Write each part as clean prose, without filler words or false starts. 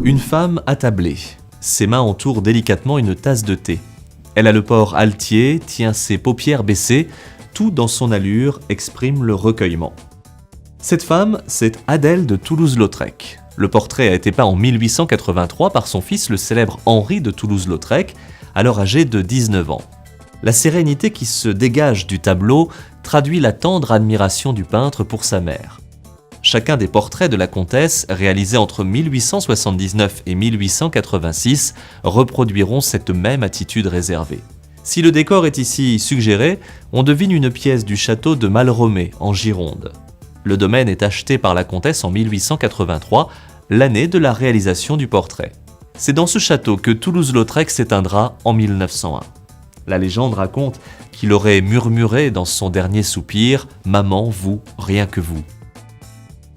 Une femme attablée. Ses mains entourent délicatement une tasse de thé. Elle a le port altier, tient ses paupières baissées, tout dans son allure exprime le recueillement. Cette femme, c'est Adèle de Toulouse-Lautrec. Le portrait a été peint en 1883 par son fils, le célèbre Henri de Toulouse-Lautrec, alors âgé de 19 ans. La sérénité qui se dégage du tableau traduit la tendre admiration du peintre pour sa mère. Chacun des portraits de la comtesse, réalisés entre 1879 et 1886, reproduiront cette même attitude réservée. Si le décor est ici suggéré, on devine une pièce du château de Malromé, en Gironde. Le domaine est acheté par la comtesse en 1883, l'année de la réalisation du portrait. C'est dans ce château que Toulouse-Lautrec s'éteindra en 1901. La légende raconte qu'il aurait murmuré dans son dernier soupir « Maman, vous, rien que vous ».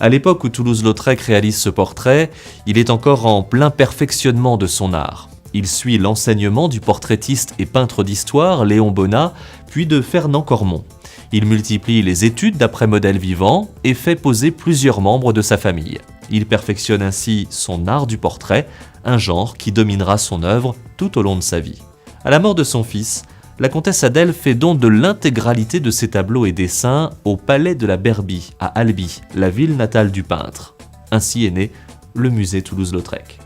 À l'époque où Toulouse-Lautrec réalise ce portrait, il est encore en plein perfectionnement de son art. Il suit l'enseignement du portraitiste et peintre d'histoire Léon Bonnat, puis de Fernand Cormon. Il multiplie les études d'après modèle vivant et fait poser plusieurs membres de sa famille. Il perfectionne ainsi son art du portrait, un genre qui dominera son œuvre tout au long de sa vie. À la mort de son fils, la comtesse Adèle fait don de l'intégralité de ses tableaux et dessins au palais de la Berbie, à Albi, la ville natale du peintre. Ainsi est né le musée Toulouse-Lautrec.